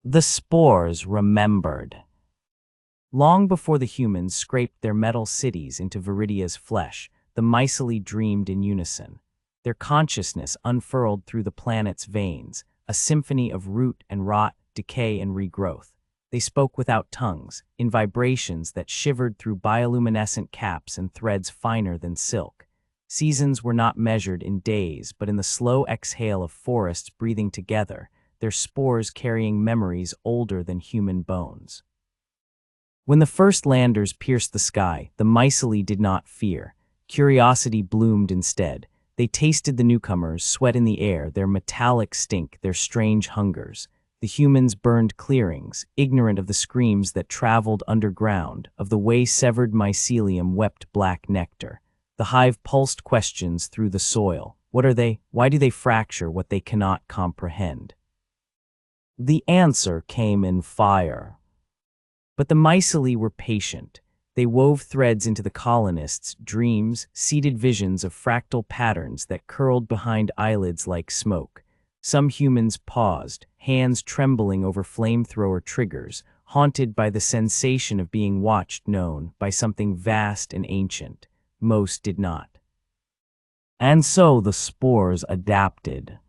The spores remembered. Long before the humans scraped their metal cities into Viridia's flesh, the myceli dreamed in unison. Their consciousness unfurled through the planet's veins, a symphony of root and rot, decay and regrowth. They spoke without tongues, in vibrations that shivered through bioluminescent caps and threads finer than silk. Seasons were not measured in days, but in the slow exhale of forests breathing together, their spores carrying memories older than human bones. When the first landers pierced the sky, the myceli did not fear. Curiosity bloomed instead. They tasted the newcomers, sweat in the air, their metallic stink, their strange hungers. The humans burned clearings, ignorant of the screams that traveled underground, of the way severed mycelium wept black nectar. The hive pulsed questions through the soil. What are they? Why do they fracture what they cannot comprehend? The answer came in fire. But the myceli were patient. They wove threads into the colonists' dreams, seeded visions of fractal patterns that curled behind eyelids like smoke. Some humans paused, hands trembling over flamethrower triggers, haunted by the sensation of being watched, known by something vast and ancient. Most did not. And so the spores adapted.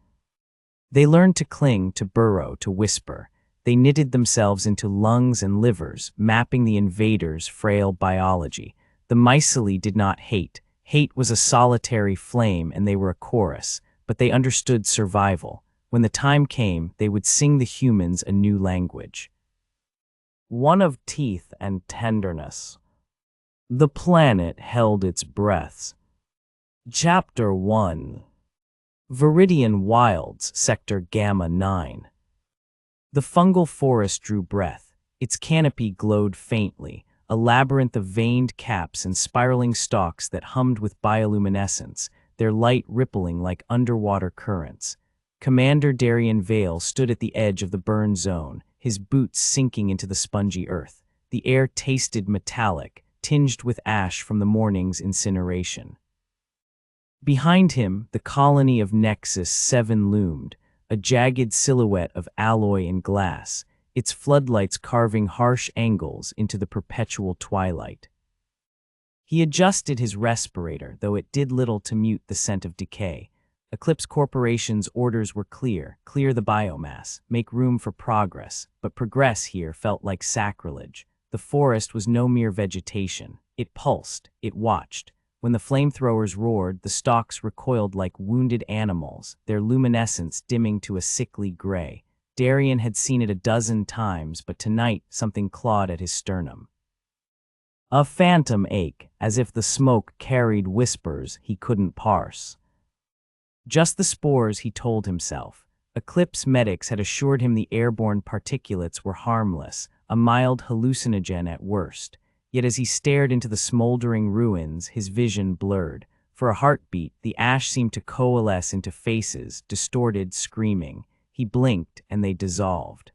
They learned to cling, to burrow, to whisper. They knitted themselves into lungs and livers, mapping the invaders' frail biology. The myceli did not hate. Hate was a solitary flame and they were a chorus, but they understood survival. When the time came, they would sing the humans a new language. One of teeth and tenderness. The planet held its breaths. Chapter 1. Viridian Wilds, Sector Gamma 9. The fungal forest drew breath. Its canopy glowed faintly, a labyrinth of veined caps and spiraling stalks that hummed with bioluminescence, their light rippling like underwater currents. Commander Darian Veyl stood at the edge of the burn zone, his boots sinking into the spongy earth. The air tasted metallic, tinged with ash from the morning's incineration. Behind him, the colony of Nexus 7 loomed, a jagged silhouette of alloy and glass, its floodlights carving harsh angles into the perpetual twilight. He adjusted his respirator, though it did little to mute the scent of decay. Eclipse Corporation's orders were clear: clear the biomass, make room for progress, but progress here felt like sacrilege. The forest was no mere vegetation. It pulsed, it watched. When the flamethrowers roared, the stalks recoiled like wounded animals, their luminescence dimming to a sickly gray. Darian had seen it a dozen times, but tonight something clawed at his sternum. A phantom ache, as if the smoke carried whispers he couldn't parse. Just the spores, he told himself. Eclipse medics had assured him the airborne particulates were harmless, a mild hallucinogen at worst. Yet as he stared into the smoldering ruins, his vision blurred. For a heartbeat, the ash seemed to coalesce into faces, distorted, screaming. He blinked, and they dissolved.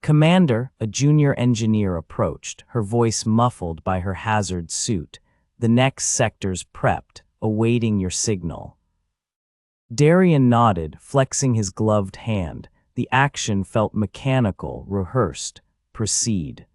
Commander, a junior engineer, approached, her voice muffled by her hazard suit. The next sector's prepped, awaiting your signal. Darian nodded, flexing his gloved hand. The action felt mechanical, rehearsed. Proceed.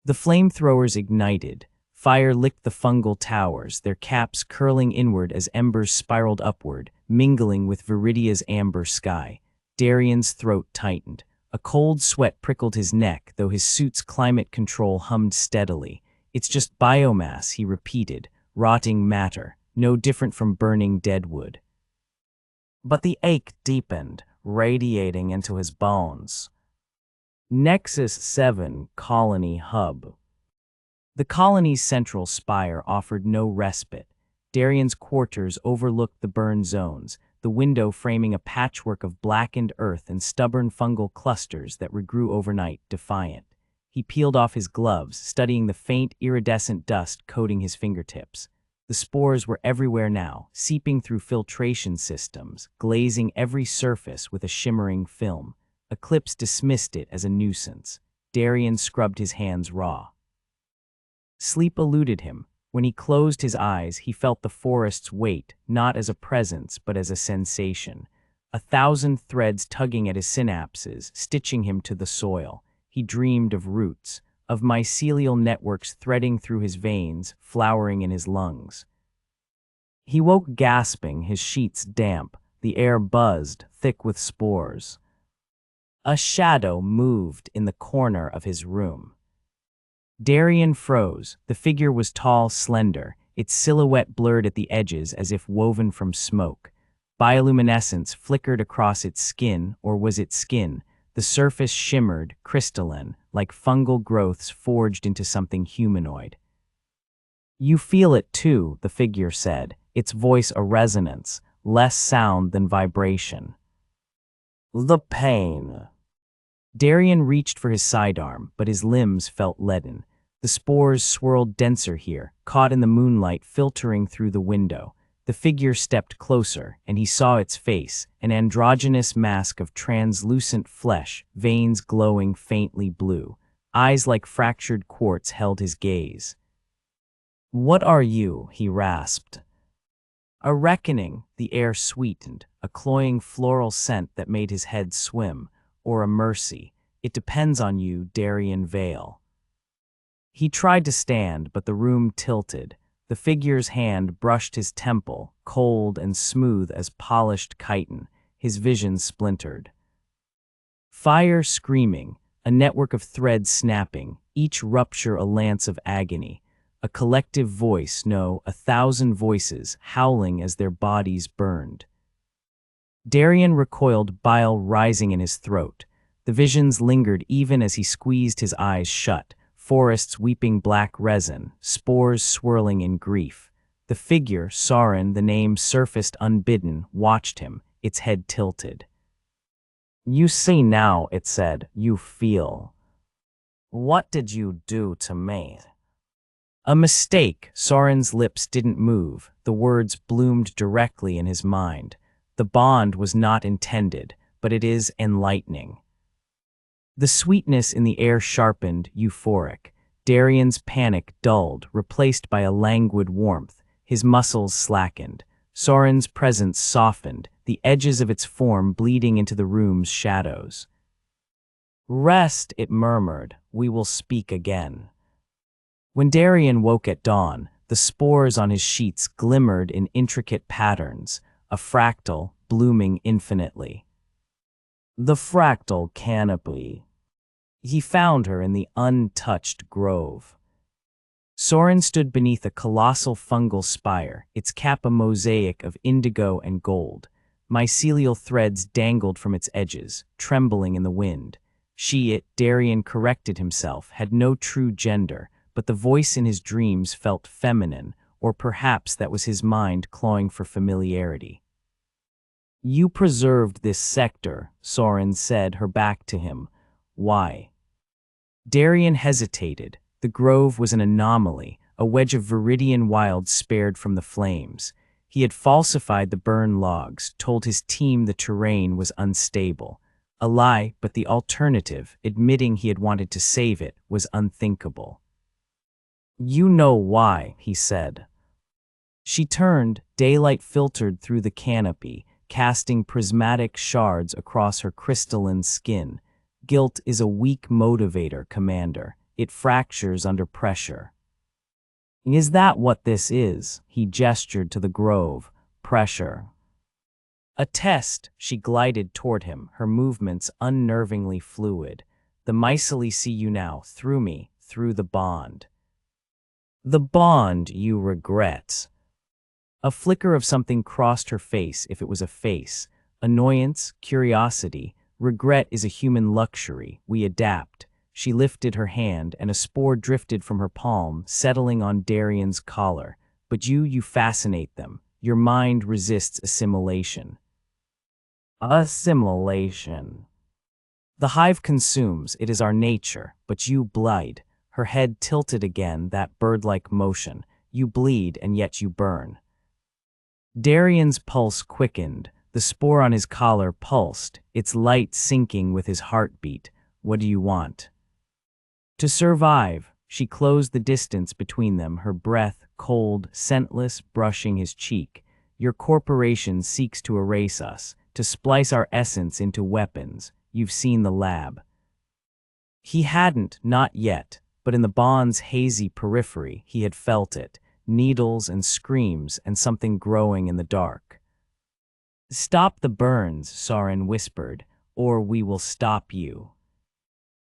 The flamethrowers ignited. Fire licked the fungal towers, their caps curling inward as embers spiraled upward, mingling with Viridia's amber sky. Darian's throat tightened. A cold sweat prickled his neck, though his suit's climate control hummed steadily. It's just biomass, he repeated, rotting matter, no different from burning dead wood. But the ache deepened, radiating into his bones. Nexus 7 Colony Hub. The colony's central spire offered no respite. Darian's quarters overlooked the burn zones, the window framing a patchwork of blackened earth and stubborn fungal clusters that regrew overnight, defiant. He peeled off his gloves, studying the faint, iridescent dust coating his fingertips. The spores were everywhere now, seeping through filtration systems, glazing every surface with a shimmering film. Eclipse dismissed it as a nuisance. Darian scrubbed his hands raw. Sleep eluded him. When he closed his eyes, he felt the forest's weight, not as a presence but as a sensation. 1,000 threads tugging at his synapses, stitching him to the soil. He dreamed of roots, of mycelial networks threading through his veins, flowering in his lungs. He woke gasping, his sheets damp, the air buzzed, thick with spores. A shadow moved in the corner of his room. Darian froze. The figure was tall, slender, its silhouette blurred at the edges as if woven from smoke. Bioluminescence flickered across its skin, or was it skin? The surface shimmered, crystalline, like fungal growths forged into something humanoid. "You feel it too," the figure said, its voice a resonance, less sound than vibration. "The pain." Darian reached for his sidearm, but his limbs felt leaden. The spores swirled denser here, caught in the moonlight filtering through the window. The figure stepped closer, and he saw its face, an androgynous mask of translucent flesh, veins glowing faintly blue. Eyes like fractured quartz held his gaze. "What are you?" he rasped. A reckoning, the air sweetened, a cloying floral scent that made his head swim, or a mercy. "It depends on you, Darian Veyl." He tried to stand, but the room tilted. The figure's hand brushed his temple, cold and smooth as polished chitin. His vision splintered. Fire screaming, a network of threads snapping, each rupture a lance of agony. A collective voice, no, 1,000 voices, howling as their bodies burned. Darian recoiled, bile rising in his throat. The visions lingered even as he squeezed his eyes shut, forests weeping black resin, spores swirling in grief. The figure, Soryn, the name surfaced unbidden, watched him, its head tilted. "You see now," it said, "you feel. What did you do to me?" "A mistake." Soryn's lips didn't move. The words bloomed directly in his mind. "The bond was not intended, but it is enlightening." The sweetness in the air sharpened, euphoric. Darian's panic dulled, replaced by a languid warmth. His muscles slackened. Soryn's presence softened, the edges of its form bleeding into the room's shadows. "Rest," it murmured. "We will speak again." When Darian woke at dawn, the spores on his sheets glimmered in intricate patterns, a fractal blooming infinitely. The fractal canopy. He found her in the untouched grove. Soryn stood beneath a colossal fungal spire, its cap a mosaic of indigo and gold. Mycelial threads dangled from its edges, trembling in the wind. Darian corrected himself, had no true gender, but the voice in his dreams felt feminine, or perhaps that was his mind clawing for familiarity. "You preserved this sector," Soryn said, her back to him. "Why?" Darian hesitated. The grove was an anomaly, a wedge of Viridian wild spared from the flames. He had falsified the burn logs, told his team the terrain was unstable. A lie, but the alternative, admitting he had wanted to save it, was unthinkable. "You know why," he said. She turned, daylight filtered through the canopy, casting prismatic shards across her crystalline skin. "Guilt is a weak motivator, Commander. It fractures under pressure." "Is that what this is?" He gestured to the grove. "Pressure." "A test." She glided toward him, her movements unnervingly fluid. "The myceli see you now, through me, through the bond." "The bond you regret." A flicker of something crossed her face, if it was a face. Annoyance, curiosity. "Regret is a human luxury. We adapt." She lifted her hand, and a spore drifted from her palm, settling on Darian's collar. "But you fascinate them. Your mind resists assimilation." "Assimilation." "The hive consumes. It is our nature. But you blight." Her head tilted again, that bird-like motion. "You bleed, and yet you burn." Darian's pulse quickened. The spore on his collar pulsed, its light syncing with his heartbeat. "What do you want?" "To survive." She closed the distance between them, her breath, cold, scentless, brushing his cheek. "Your corporation seeks to erase us, to splice our essence into weapons. You've seen the lab." He hadn't, not yet, but in the bond's hazy periphery he had felt it, needles and screams and something growing in the dark. "Stop the burns," Soryn whispered, "or we will stop you."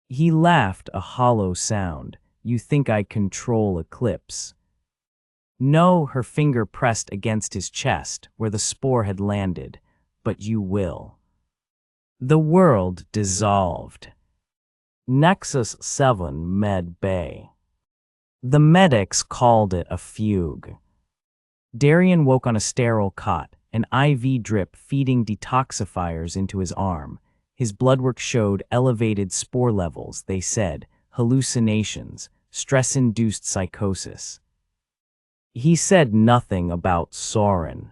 He laughed, a hollow sound. "You think I control Eclipse?" "No," her finger pressed against his chest, where the spore had landed, "but you will." The world dissolved. Nexus 7 Med Bay. The medics called it a fugue. Darian woke on a sterile cot, an IV drip feeding detoxifiers into his arm. His bloodwork showed elevated spore levels, they said, hallucinations, stress-induced psychosis. He said nothing about Soryn.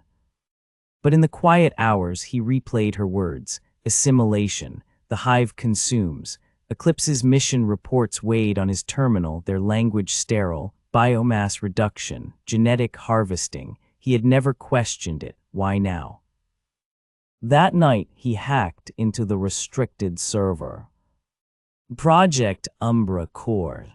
But in the quiet hours he replayed her words: assimilation, the hive consumes. Eclipse's mission reports weighed on his terminal, their language sterile, biomass reduction, genetic harvesting. He had never questioned it. Why now? That night he hacked into the restricted server. Project Umbra Core.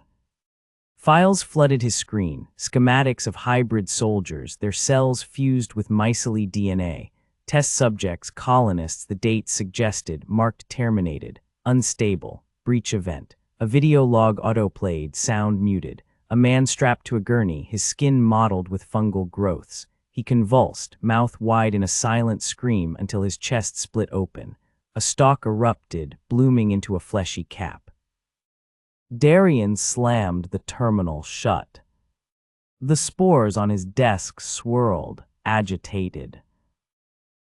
Files flooded his screen, schematics of hybrid soldiers, their cells fused with mycelial DNA. Test subjects, colonists, the dates suggested, marked terminated, unstable, breach event. A video log autoplayed, sound muted. A man strapped to a gurney, his skin mottled with fungal growths. He convulsed, mouth wide in a silent scream until his chest split open. A stalk erupted, blooming into a fleshy cap. Darian slammed the terminal shut. The spores on his desk swirled, agitated.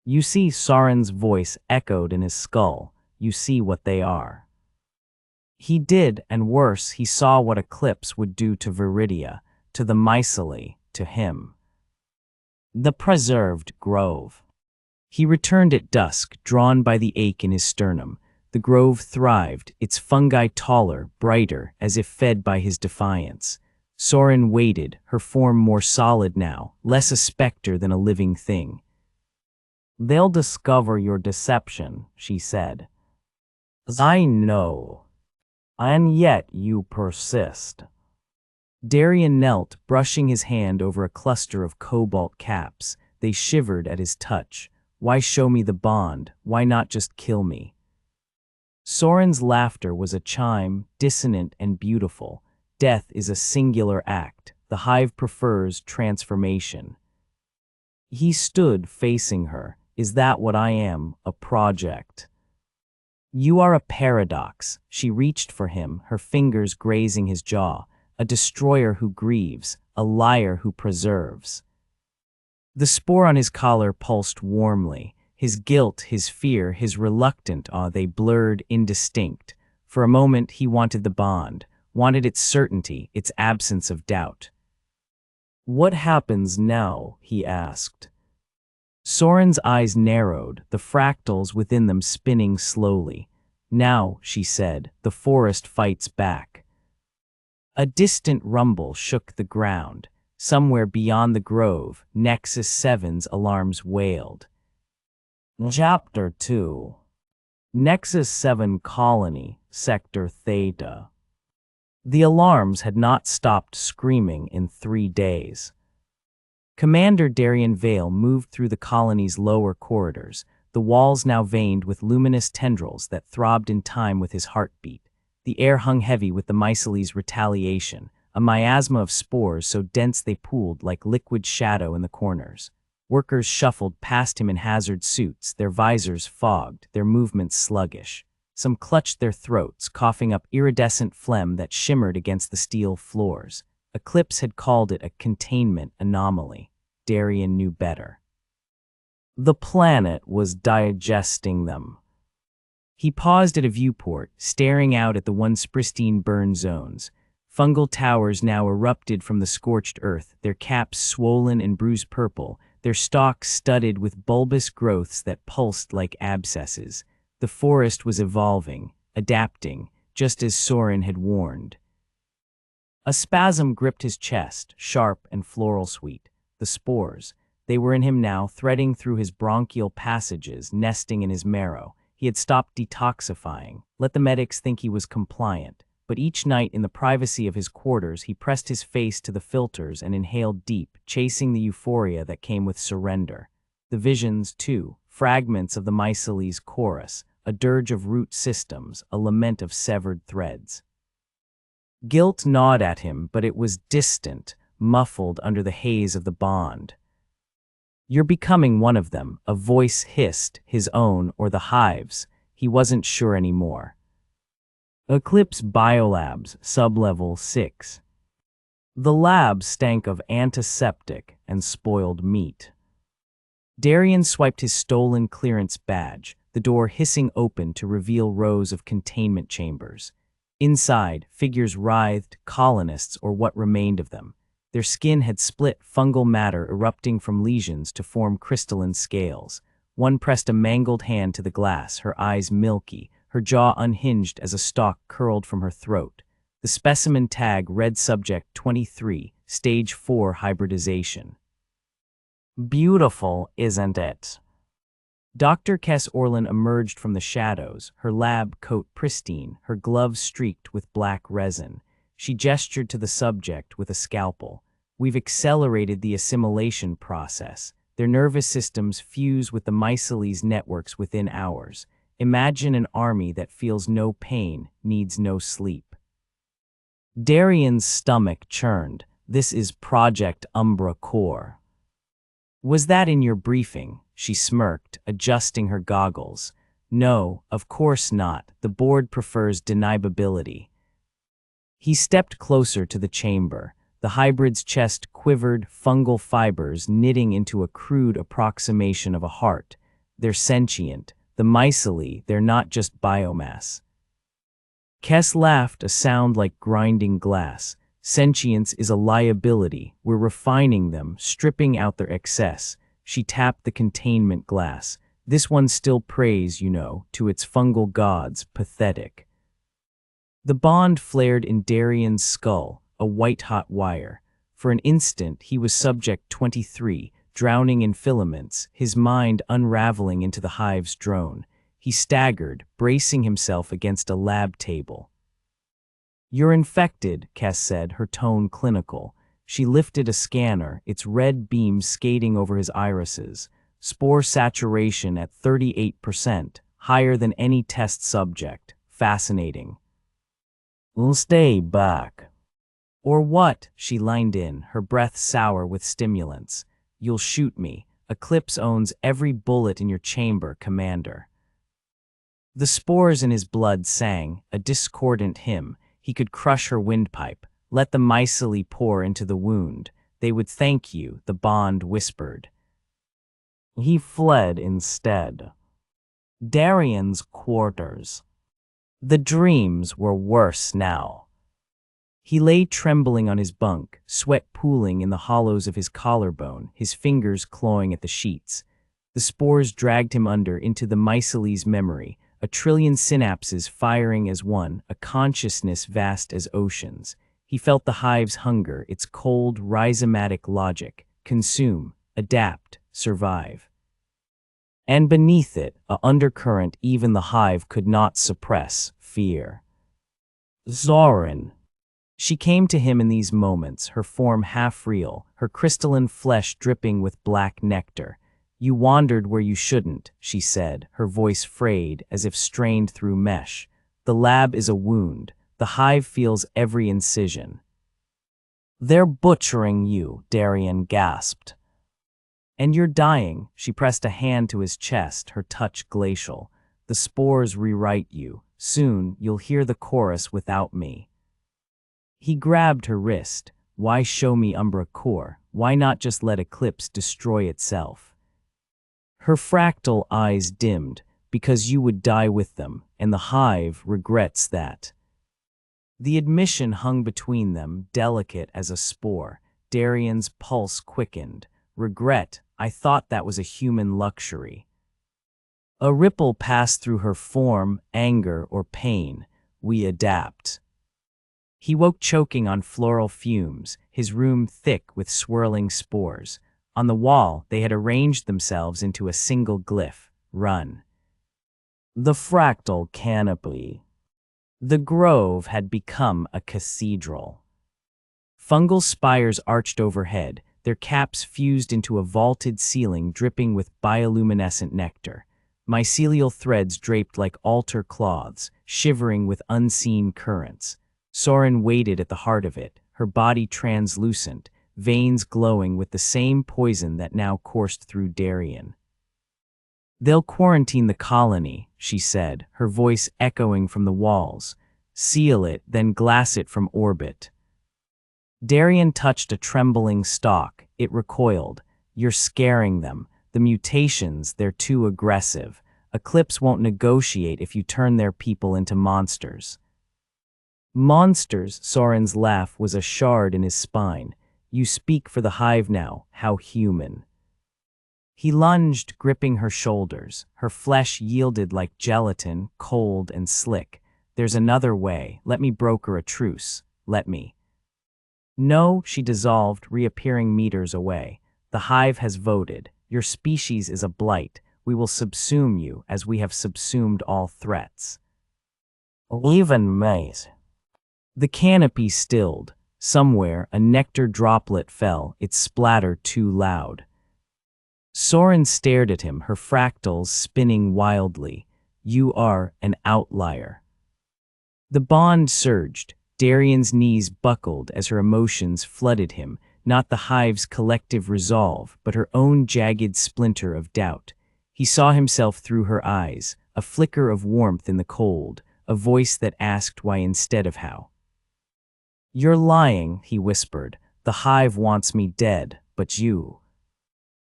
"You see," Soryn's voice echoed in his skull. "You see what they are." He did, and worse, he saw what Eclipse would do to Viridia, to the myceli, to him. The preserved grove. He returned at dusk, drawn by the ache in his sternum. The grove thrived, its fungi taller, brighter, as if fed by his defiance. Soryn waited, her form more solid now, less a specter than a living thing. "They'll discover your deception," she said. "I know. And yet you persist." Darian knelt, brushing his hand over a cluster of cobalt caps. They shivered at his touch. "Why show me the bond? Why not just kill me?" Soryn's laughter was a chime, dissonant and beautiful. "Death is a singular act. The hive prefers transformation." He stood facing her. "Is that what I am, a project?" "You are a paradox." She reached for him, her fingers grazing his jaw. "A destroyer who grieves, a liar who preserves." The spore on his collar pulsed warmly. His guilt, his fear, his reluctant awe, they blurred, indistinct. For a moment he wanted the bond, wanted its certainty, its absence of doubt. "What happens now?" he asked. Soryn's eyes narrowed, the fractals within them spinning slowly. "Now," she said, "the forest fights back." A distant rumble shook the ground. Somewhere beyond the grove, Nexus 7's alarms wailed. Chapter 2. Nexus 7 Colony, Sector Theta. The alarms had not stopped screaming in 3 days. Commander Darian Veyl moved through the colony's lower corridors, the walls now veined with luminous tendrils that throbbed in time with his heartbeat. The air hung heavy with the myceli's retaliation, a miasma of spores so dense they pooled like liquid shadow in the corners. Workers shuffled past him in hazard suits, their visors fogged, their movements sluggish. Some clutched their throats, coughing up iridescent phlegm that shimmered against the steel floors. Eclipse had called it a containment anomaly. Darian knew better. The planet was digesting them. He paused at a viewport, staring out at the once pristine burn zones. Fungal towers now erupted from the scorched earth, their caps swollen and bruised purple, their stalks studded with bulbous growths that pulsed like abscesses. The forest was evolving, adapting, just as Soryn had warned. A spasm gripped his chest, sharp and floral sweet. The spores. They were in him now, threading through his bronchial passages, nesting in his marrow. He had stopped detoxifying. Let the medics think he was compliant. But each night in the privacy of his quarters, he pressed his face to the filters and inhaled deep, chasing the euphoria that came with surrender. The visions, too, fragments of the myceli's chorus, a dirge of root systems, a lament of severed threads. Guilt gnawed at him, but it was distant, muffled under the haze of the bond. "You're becoming one of them," a voice hissed, his own or the hive's. He wasn't sure anymore. Eclipse Biolabs, Sublevel 6. The lab stank of antiseptic and spoiled meat. Darian swiped his stolen clearance badge, the door hissing open to reveal rows of containment chambers. Inside, figures writhed, colonists or what remained of them. Their skin had split, fungal matter erupting from lesions to form crystalline scales. One pressed a mangled hand to the glass, her eyes milky, her jaw unhinged as a stalk curled from her throat. The specimen tag read Subject 23, Stage 4 Hybridization. "Beautiful, isn't it?" Dr. Kess Orlin emerged from the shadows, her lab coat pristine, her gloves streaked with black resin. She gestured to the subject with a scalpel. "We've accelerated the assimilation process. Their nervous systems fuse with the myceli's networks within hours. Imagine an army that feels no pain, needs no sleep." Darian's stomach churned. "This is Project Umbra Core." "Was that in your briefing?" She smirked, adjusting her goggles. "No, of course not. The board prefers deniability." He stepped closer to the chamber. The hybrid's chest quivered, fungal fibers knitting into a crude approximation of a heart. "They're sentient. The myceli, they're not just biomass." Kess laughed, a sound like grinding glass. "Sentience is a liability. We're refining them, stripping out their excess." She tapped the containment glass. "This one still prays, you know, to its fungal gods, pathetic." The bond flared in Darian's skull, a white-hot wire. For an instant, he was Subject 23, drowning in filaments, his mind unraveling into the hive's drone. He staggered, bracing himself against a lab table. "You're infected," Kess said, her tone clinical. She lifted a scanner, its red beam skating over his irises. "Spore saturation at 38%, higher than any test subject. Fascinating." "We'll stay back." "Or what?" She lined in, her breath sour with stimulants. "You'll shoot me. Eclipse owns every bullet in your chamber, Commander." The spores in his blood sang, a discordant hymn. He could crush her windpipe. Let the myceli pour into the wound. They would thank you, the bond whispered. He fled instead. Darian's quarters. The dreams were worse now. He lay trembling on his bunk, sweat pooling in the hollows of his collarbone, his fingers clawing at the sheets. The spores dragged him under into the myceli's memory, a trillion synapses firing as one, a consciousness vast as oceans. He felt the hive's hunger, its cold, rhizomatic logic: consume, adapt, survive. And beneath it, a undercurrent even the hive could not suppress: fear. Soryn. She came to him in these moments, her form half-real, her crystalline flesh dripping with black nectar. "You wandered where you shouldn't," she said, her voice frayed as if strained through mesh. "The lab is a wound. The hive feels every incision." "They're butchering you," Darian gasped. "And you're dying." She pressed a hand to his chest, her touch glacial. "The spores rewrite you. Soon, you'll hear the chorus without me." He grabbed her wrist. "Why show me Umbra Core? Why not just let Eclipse destroy itself?" Her fractal eyes dimmed. "Because you would die with them, and the hive regrets that." The admission hung between them, delicate as a spore. Darian's pulse quickened. "Regret? I thought that was a human luxury." A ripple passed through her form, anger or pain. "We adapt." He woke choking on floral fumes, his room thick with swirling spores. On the wall, they had arranged themselves into a single glyph, run. The fractal canopy. The grove had become a cathedral. Fungal spires arched overhead, their caps fused into a vaulted ceiling dripping with bioluminescent nectar. Mycelial threads draped like altar cloths, shivering with unseen currents. Soryn waited at the heart of it, her body translucent, veins glowing with the same poison that now coursed through Darian. They'll quarantine the colony, she said, her voice echoing from the walls. Seal it, then glass it from orbit. Darian touched a trembling stalk. It recoiled. You're scaring them. The mutations, they're too aggressive. Eclipse won't negotiate if you turn their people into monsters. Monsters, Soryn's laugh was a shard in his spine. You speak for the hive now, how human. He lunged, gripping her shoulders. Her flesh yielded like gelatin, cold and slick. There's another way. Let me broker a truce. Let me. No, she dissolved, reappearing meters away. The hive has voted. Your species is a blight. We will subsume you as we have subsumed all threats. Even maize. The canopy stilled. Somewhere, a nectar droplet fell, its splatter too loud. Soryn stared at him, her fractals spinning wildly. You are an outlier. The bond surged. Darian's knees buckled as her emotions flooded him, not the hive's collective resolve, but her own jagged splinter of doubt. He saw himself through her eyes, a flicker of warmth in the cold, a voice that asked why instead of how. You're lying, he whispered. The hive wants me dead, but you.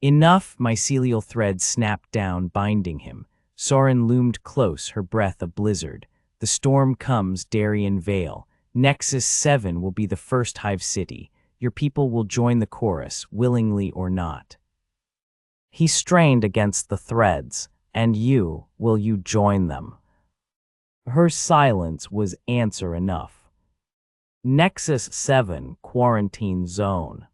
Enough, mycelial threads snapped down, binding him. Soryn loomed close, her breath a blizzard. The storm comes, Darian Veyl. Nexus 7 will be the first hive city. Your people will join the chorus, willingly or not. He strained against the threads. And you, will you join them? Her silence was answer enough. Nexus 7 quarantine zone.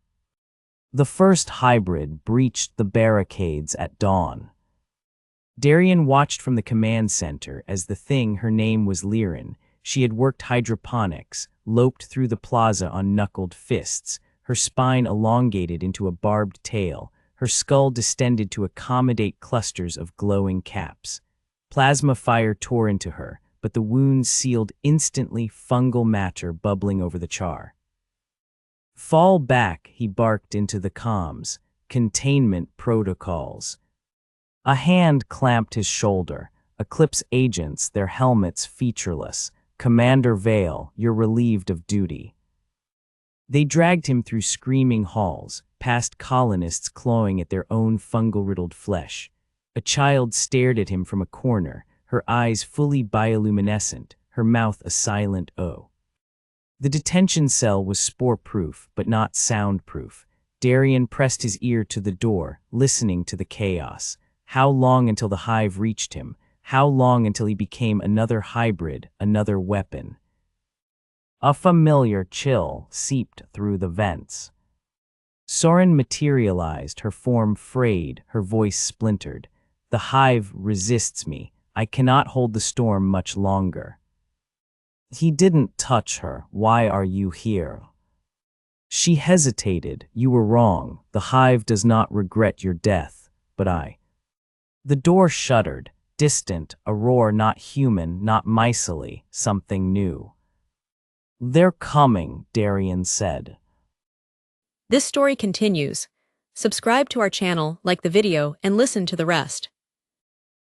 The first hybrid breached the barricades at dawn. Darian watched from the command center as the thing, her name was Lirin. She had worked hydroponics, loped through the plaza on knuckled fists, her spine elongated into a barbed tail, her skull distended to accommodate clusters of glowing caps. Plasma fire tore into her, but the wounds sealed instantly, fungal matter bubbling over the char. Fall back, he barked into the comms. Containment protocols. A hand clamped his shoulder. Eclipse agents, their helmets featureless. Commander Veyl, you're relieved of duty. They dragged him through screaming halls, past colonists clawing at their own fungal-riddled flesh. A child stared at him from a corner, her eyes fully bioluminescent, her mouth a silent O. The detention cell was spore-proof, but not soundproof. Darian pressed his ear to the door, listening to the chaos. How long until the hive reached him? How long until he became another hybrid, another weapon? A familiar chill seeped through the vents. Soryn materialized, her form frayed, her voice splintered. The hive resists me. I cannot hold the storm much longer. He didn't touch her. Why are you here? She hesitated. You were wrong. The hive does not regret your death, but I. The door shuddered, distant, a roar not human, not mycely, something new. They're coming, Darian said. This story continues. Subscribe to our channel, like the video, and listen to the rest.